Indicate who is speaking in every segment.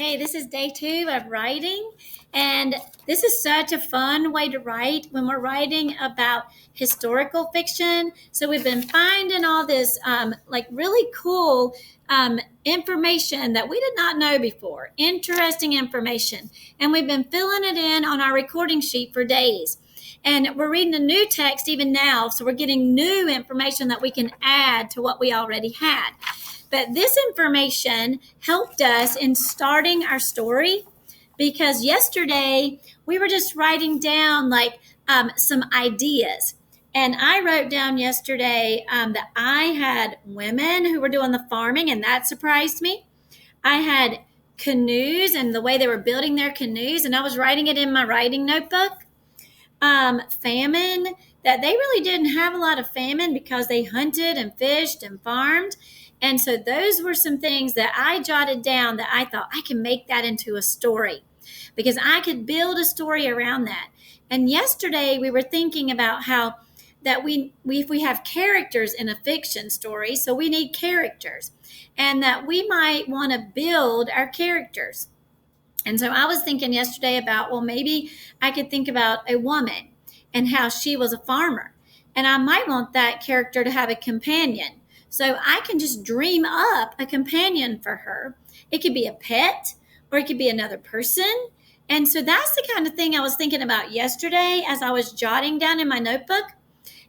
Speaker 1: Hey, this is day 2 of writing, and this is such a fun way to write when we're writing about historical fiction. So we've been finding all this really cool information that we did not know before, interesting information, and we've been filling it in on our recording sheet for days. And we're reading a new text even now, so we're getting new information that we can add to what we already had. But this information helped us in starting our story because yesterday we were just writing down some ideas. And I wrote down yesterday that I had women who were doing the farming, and that surprised me. I had canoes and the way they were building their canoes, and I was writing it in my writing notebook. Famine, that they really didn't have a lot of famine because they hunted and fished and farmed. And so those were some things that I jotted down that I thought I can make that into a story because I could build a story around that. And yesterday we were thinking about how that if we have characters in a fiction story, so we need characters, and that we might want to build our characters. And so I was thinking yesterday about, well, maybe I could think about a woman and how she was a farmer. And I might want that character to have a companion. So I can just dream up a companion for her. It could be a pet or it could be another person. And so that's the kind of thing I was thinking about yesterday as I was jotting down in my notebook.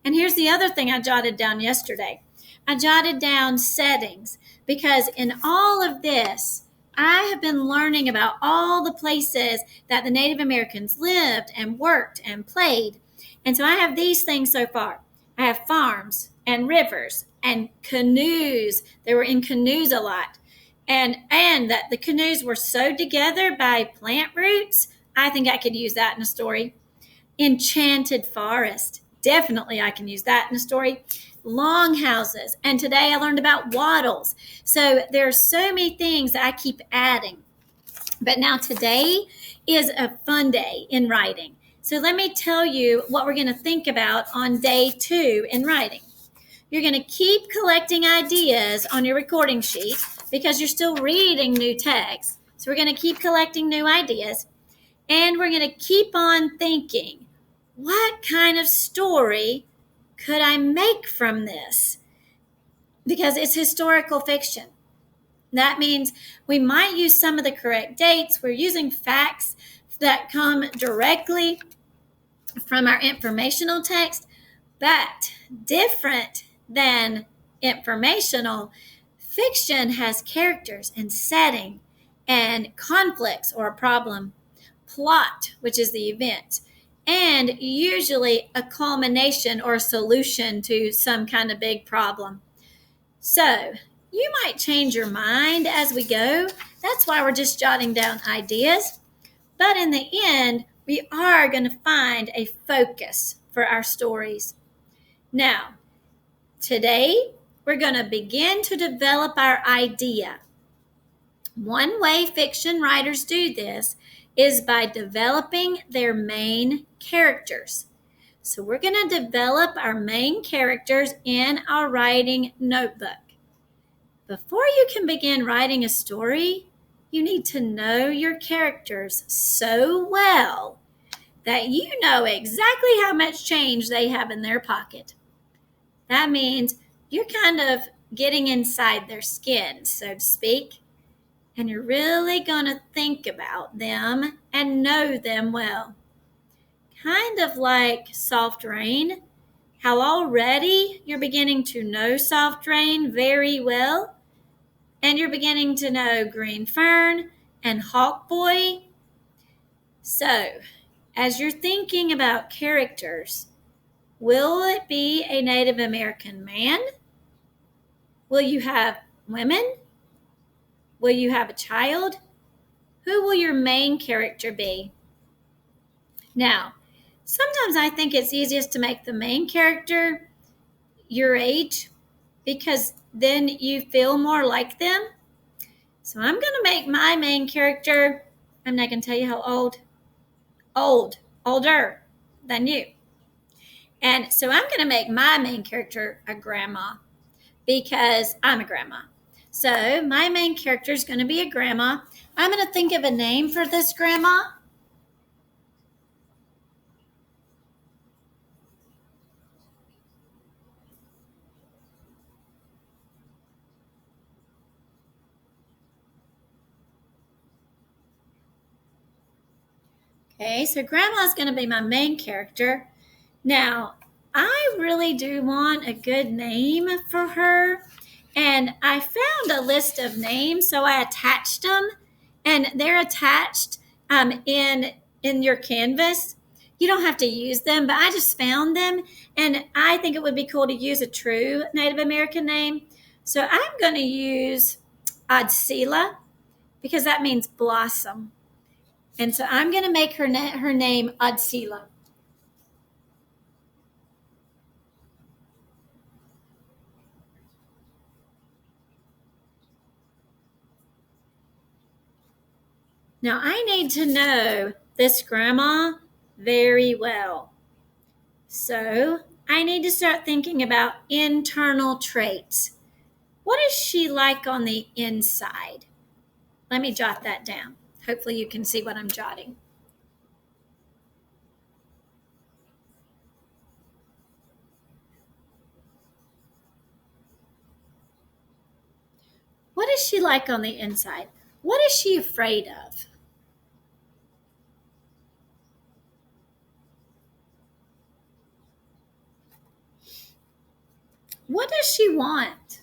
Speaker 1: And here's the other thing I jotted down yesterday. I jotted down settings because in all of this, I have been learning about all the places that the Native Americans lived and worked and played. And so I have these things so far. I have farms and rivers and canoes. They were in canoes a lot. And that the canoes were sewed together by plant roots. I think I could use that in a story. Enchanted forest. Definitely I can use that in a story. Longhouses. And today I learned about wattles. So there are so many things that I keep adding. But now today is a fun day in writing. So let me tell you what we're going to think about on day 2 in writing. You're going to keep collecting ideas on your recording sheet because you're still reading new text. So we're going to keep collecting new ideas. And we're going to keep on thinking, what kind of story could I make from this? Because it's historical fiction. That means we might use some of the correct dates. We're using facts that come directly from our informational text, but different than informational, fiction has characters and setting and conflicts or a problem, plot, which is the event, and usually a culmination or a solution to some kind of big problem. So you might change your mind as we go. That's why we're just jotting down ideas. But in the end, we are going to find a focus for our stories. Now, today, we're going to begin to develop our idea. One way fiction writers do this is by developing their main characters. So we're going to develop our main characters in our writing notebook. Before you can begin writing a story, you need to know your characters so well that you know exactly how much change they have in their pocket. That means you're kind of getting inside their skin, so to speak, and you're really going to think about them and know them well. Kind of like Soft Rain, how already you're beginning to know Soft Rain very well, and you're beginning to know Green Fern and Hawk Boy. So, as you're thinking about characters, will it be a Native American man? Will you have women? Will you have a child? Who will your main character be? Now, sometimes I think it's easiest to make the main character your age because then you feel more like them. So I'm going to make my main character, I'm not going to tell you how older than you. And so I'm going to make my main character a grandma because I'm a grandma. So my main character is going to be a grandma. I'm going to think of a name for this grandma. Okay, so grandma's going to be my main character. Now, I really do want a good name for her. And I found a list of names, so I attached them, and they're attached in your canvas. You don't have to use them, but I just found them, and I think it would be cool to use a true Native American name. So I'm going to use Adsila because that means blossom, and so I'm going to make her name Adsila. Now I need to know this grandma very well. So I need to start thinking about internal traits. What is she like on the inside? Let me jot that down. Hopefully, you can see what I'm jotting. What is she like on the inside? What is she afraid of? What does she want?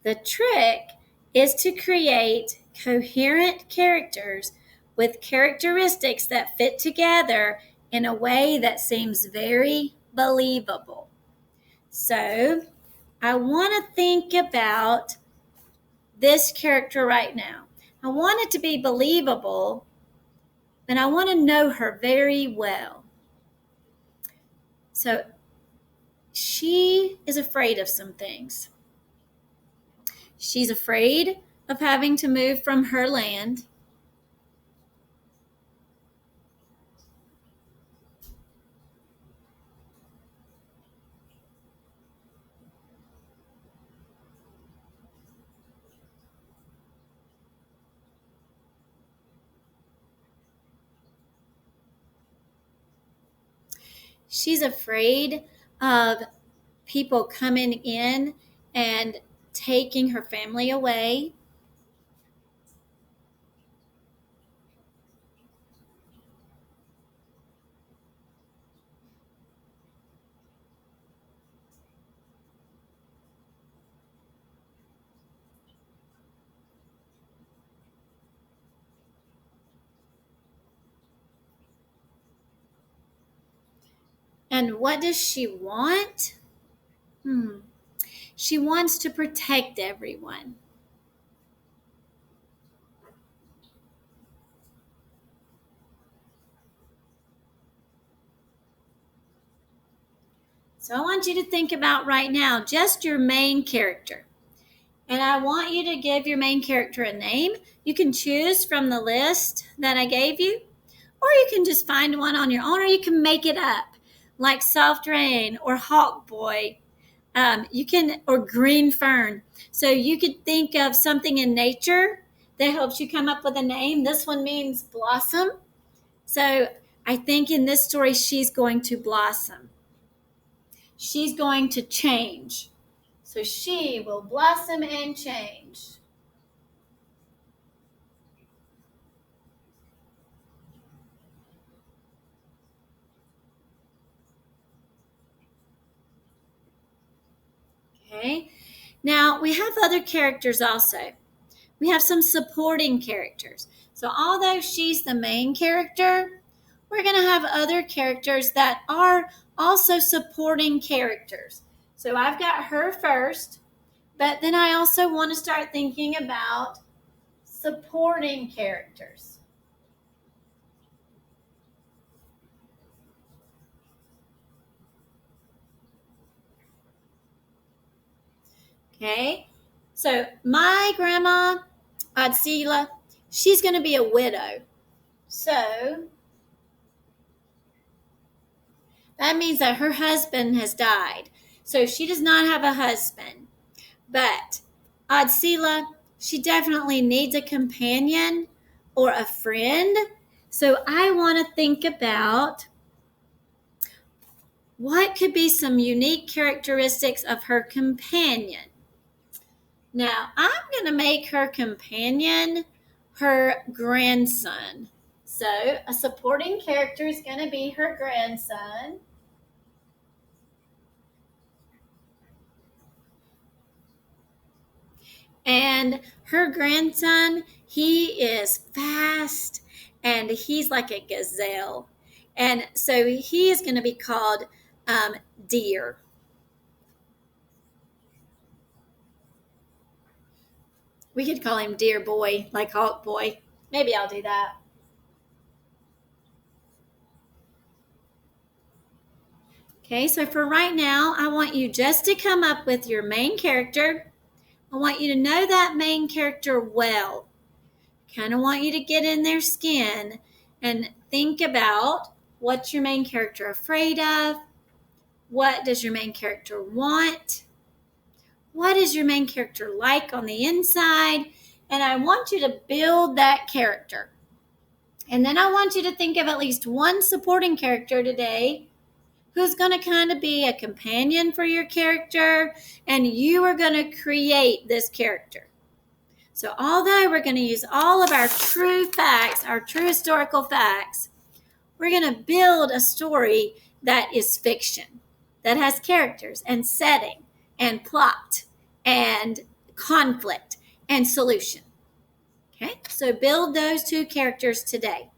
Speaker 1: The trick is to create coherent characters with characteristics that fit together in a way that seems very believable. So, I want to think about this character right now. I want it to be believable, and I want to know her very well. So, she is afraid of some things. She's afraid of having to move from her land. She's afraid of people coming in and taking her family away. And what does she want? She wants to protect everyone. So I want you to think about right now just your main character. And I want you to give your main character a name. You can choose from the list that I gave you, or you can just find one on your own, or you can make it up, like Soft Rain or Hawk Boy. You can, or Green Fern. So you could think of something in nature that helps you come up with a name. This one means blossom. So I think in this story, she's going to blossom. She's going to change. So she will blossom and change. Okay. Now we have other characters also. We have some supporting characters. So although she's the main character, we're going to have other characters that are also supporting characters. So I've got her first, but then I also want to start thinking about supporting characters. Okay, so my grandma, Adsila, she's going to be a widow. So that means that her husband has died. So she does not have a husband. But Adsila, she definitely needs a companion or a friend. So I want to think about what could be some unique characteristics of her companion. Now, I'm going to make her companion her grandson. So a supporting character is going to be her grandson. And her grandson, he is fast and he's like a gazelle. And so he is going to be called Deer. We could call him Deer Boy, like Hawk Boy. Maybe I'll do that. Okay, so for right now, I want you just to come up with your main character. I want you to know that main character well. Kind of want you to get in their skin and think about what's your main character afraid of? What does your main character want? What is your main character like on the inside? And I want you to build that character. And then I want you to think of at least one supporting character today who's going to kind of be a companion for your character, and you are going to create this character. So although we're going to use all of our true facts, our true historical facts, we're going to build a story that is fiction, that has characters and setting and plot and conflict and solution. Okay, so build those two characters today.